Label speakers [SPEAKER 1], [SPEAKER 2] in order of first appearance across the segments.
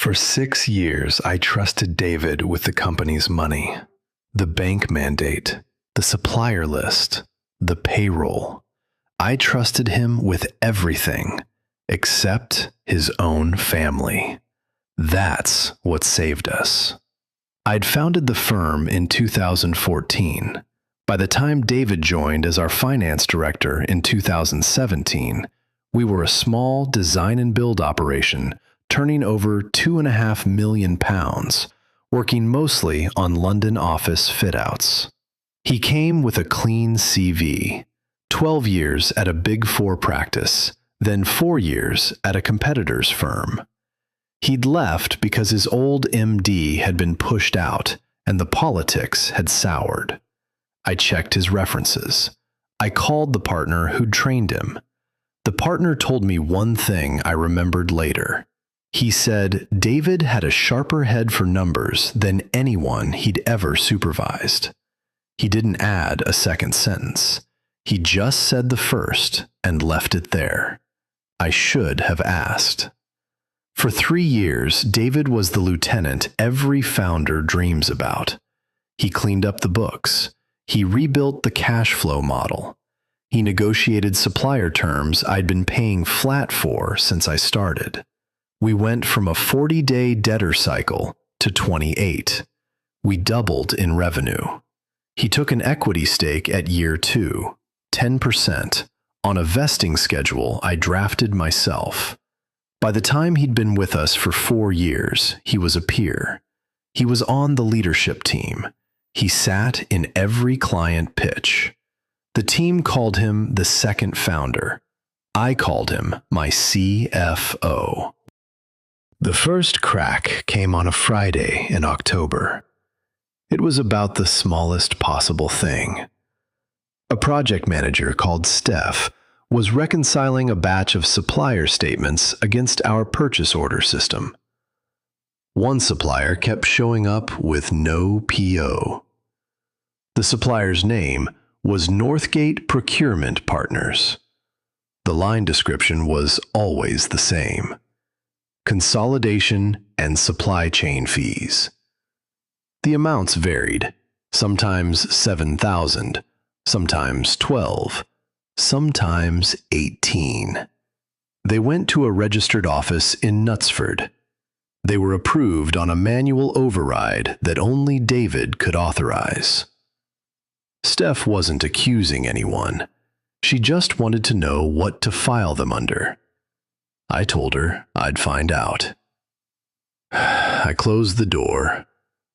[SPEAKER 1] For 6 years, I trusted David with the company's money, the bank mandate, the supplier list, the payroll. I trusted him with everything except his own family. That's what saved us. I'd founded the firm in 2014. By the time David joined as our finance director in 2017, we were a small design and build operation turning over £2.5 million, working mostly on London office fit-outs. He came with a clean CV, 12 years at a Big Four practice, then 4 years at a competitor's firm. He'd left because his old MD had been pushed out and the politics had soured. I checked his references. I called the partner who'd trained him. The partner told me one thing I remembered later. He said David had a sharper head for numbers than anyone he'd ever supervised. He didn't add a second sentence. He just said the first and left it there. I should have asked. For 3 years, David was the lieutenant every founder dreams about. He cleaned up the books. He rebuilt the cash flow model. He negotiated supplier terms I'd been paying flat for since I started. We went from a 40-day debtor cycle to 28. We doubled in revenue. He took an equity stake at year 2, 10%, on a vesting schedule I drafted myself. By the time he'd been with us for 4 years, he was a peer. He was on the leadership team. He sat in every client pitch. The team called him the second founder. I called him my CFO. The first crack came on a Friday in October. It was about the smallest possible thing. A project manager called Steph was reconciling a batch of supplier statements against our purchase order system. One supplier kept showing up with no PO. The supplier's name was Northgate Procurement Partners. The line description was always the same: consolidation and supply chain fees. The amounts varied, sometimes 7,000, sometimes 12, sometimes 18. They went to a registered office in Knutsford. They were approved on a manual override that only David could authorize. Steph wasn't accusing anyone. She just wanted to know what to file them under. I told her I'd find out. I closed the door.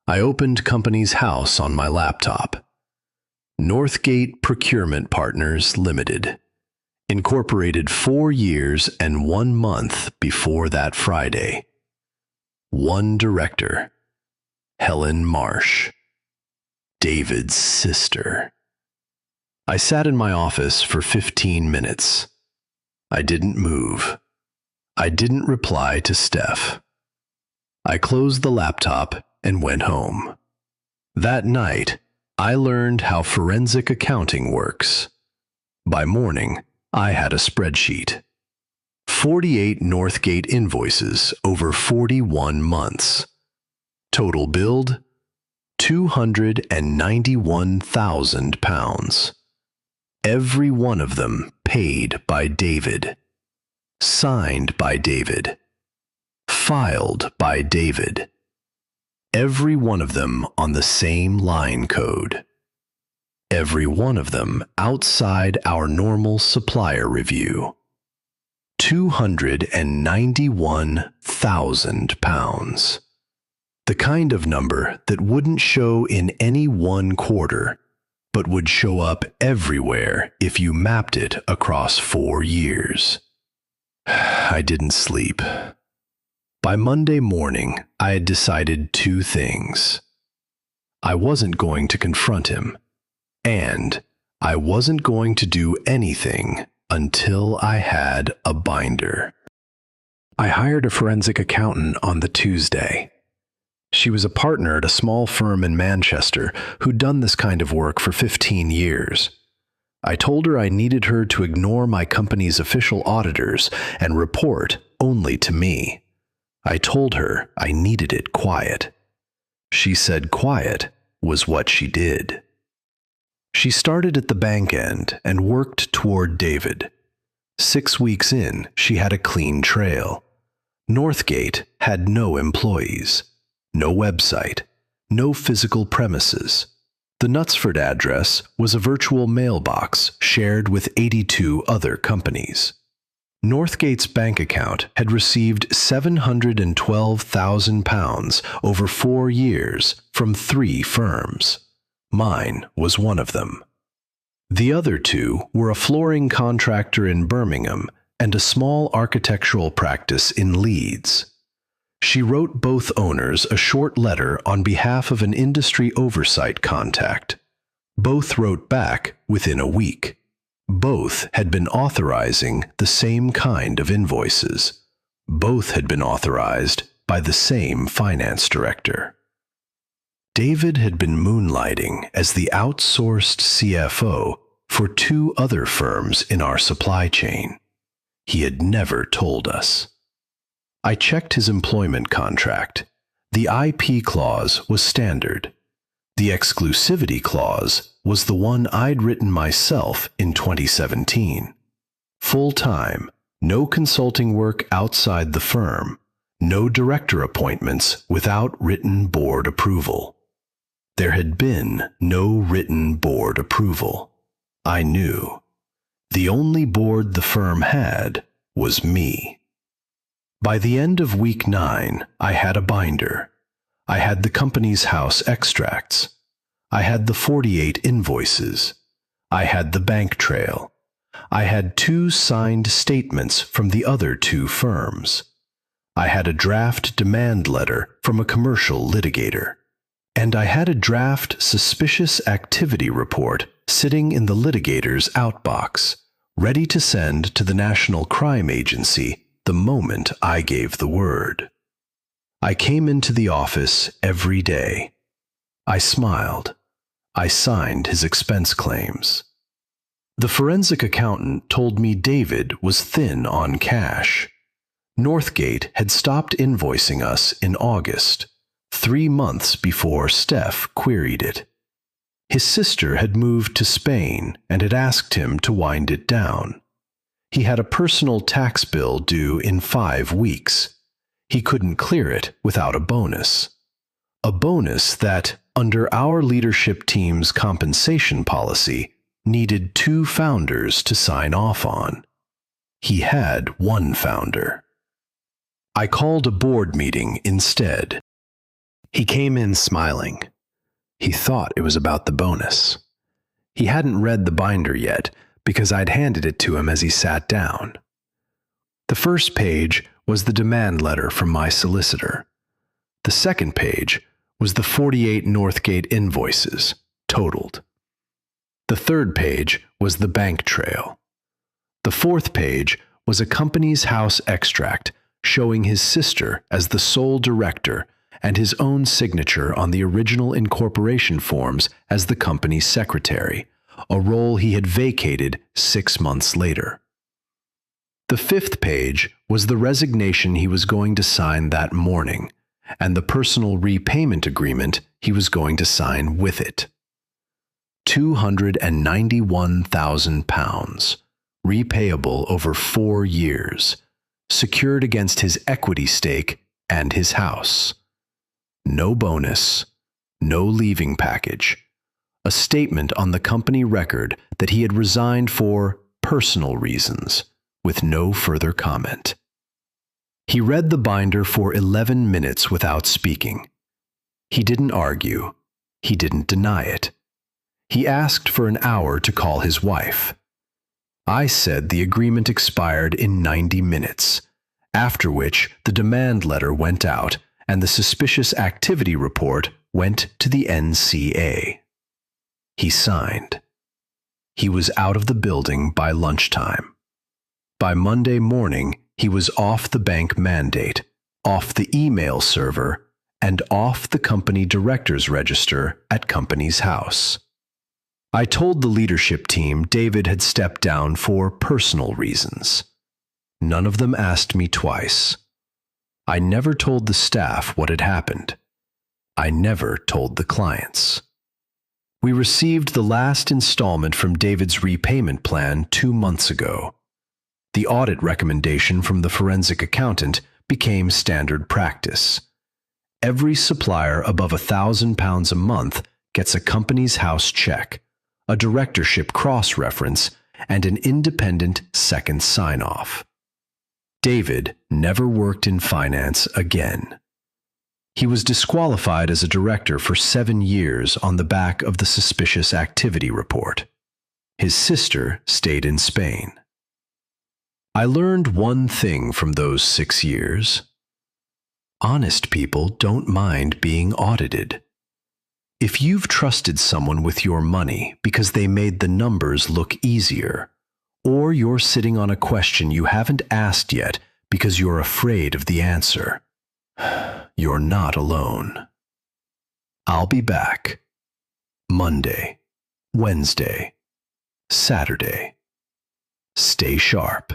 [SPEAKER 1] I opened Company's House on my laptop. Northgate Procurement Partners Limited, incorporated 4 years and 1 month before that Friday. One director, Helen Marsh, David's sister. I sat in my office for 15 minutes. I didn't move. I didn't reply to Steph. I closed the laptop and went home. That night, I learned how forensic accounting works. By morning, I had a spreadsheet. 48 Northgate invoices over 41 months. Total billed, £291,000. Every one of them paid by David. Signed by David. Filed by David. Every one of them on the same line code. Every one of them outside our normal supplier review. £291,000. The kind of number that wouldn't show in any one quarter, but would show up everywhere if you mapped it across 4 years. I didn't sleep. By Monday morning, I had decided 2 things. I wasn't going to confront him, and I wasn't going to do anything until I had a binder. I hired a forensic accountant on the Tuesday. She was a partner at a small firm in Manchester who'd done this kind of work for 15 years. I told her I needed her to ignore my company's official auditors and report only to me. I told her I needed it quiet. She said quiet was what she did. She started at the bank end and worked toward David. 6 weeks in, she had a clean trail. Northgate had no employees, no website, no physical premises. The Knutsford address was a virtual mailbox shared with 82 other companies. Northgate's bank account had received £712,000 over 4 years from 3 firms. Mine was one of them. The other 2 were a flooring contractor in Birmingham and a small architectural practice in Leeds. She wrote both owners a short letter on behalf of an industry oversight contact. Both wrote back within a week. Both had been authorizing the same kind of invoices. Both had been authorized by the same finance director. David had been moonlighting as the outsourced CFO for 2 other firms in our supply chain. He had never told us. I checked his employment contract. The IP clause was standard. The exclusivity clause was the one I'd written myself in 2017. Full-time, no consulting work outside the firm, no director appointments without written board approval. There had been no written board approval. I knew. The only board the firm had was me. By the end of week 9, I had a binder. I had the company's house extracts. I had the 48 invoices. I had the bank trail. I had 2 signed statements from the other 2 firms. I had a draft demand letter from a commercial litigator. And I had a draft suspicious activity report sitting in the litigator's outbox, ready to send to the National Crime Agency the moment I gave the word. I came into the office every day. I smiled. I signed his expense claims. The forensic accountant told me David was thin on cash. Northgate had stopped invoicing us in August, 3 months before Steph queried it. His sister had moved to Spain and had asked him to wind it down. He had a personal tax bill due in 5 weeks. He couldn't clear it without a bonus. A bonus that, under our leadership team's compensation policy, needed 2 founders to sign off on. He had 1 founder. I called a board meeting instead. He came in smiling. He thought it was about the bonus. He hadn't read the binder yet because I'd handed it to him as he sat down. The first page was the demand letter from my solicitor. The second page was the 48 Northgate invoices, totaled. The third page was the bank trail. The fourth page was a company's house extract showing his sister as the sole director and his own signature on the original incorporation forms as the company's secretary, a role he had vacated 6 months later. The fifth page was the resignation he was going to sign that morning, and the personal repayment agreement he was going to sign with it. £291,000, repayable over 4 years, secured against his equity stake and his house. No bonus, no leaving package, a statement on the company record that he had resigned for personal reasons, with no further comment. He read the binder for 11 minutes without speaking. He didn't argue. He didn't deny it. He asked for an hour to call his wife. I said the agreement expired in 90 minutes, after which the demand letter went out and the suspicious activity report went to the NCA. He signed. He was out of the building by lunchtime. By Monday morning, he was off the bank mandate, off the email server, and off the company director's register at company's house. I told the leadership team David had stepped down for personal reasons. None of them asked me twice. I never told the staff what had happened. I never told the clients. We received the last installment from David's repayment plan 2 months ago. The audit recommendation from the forensic accountant became standard practice. Every supplier above £1,000 a month gets a company's house check, a directorship cross-reference, and an independent second sign-off. David never worked in finance again. He was disqualified as a director for 7 years on the back of the suspicious activity report. His sister stayed in Spain. I learned one thing from those 6 years. Honest people don't mind being audited. If you've trusted someone with your money because they made the numbers look easier, or you're sitting on a question you haven't asked yet because you're afraid of the answer, you're not alone. I'll be back Monday, Wednesday, Saturday. Stay sharp.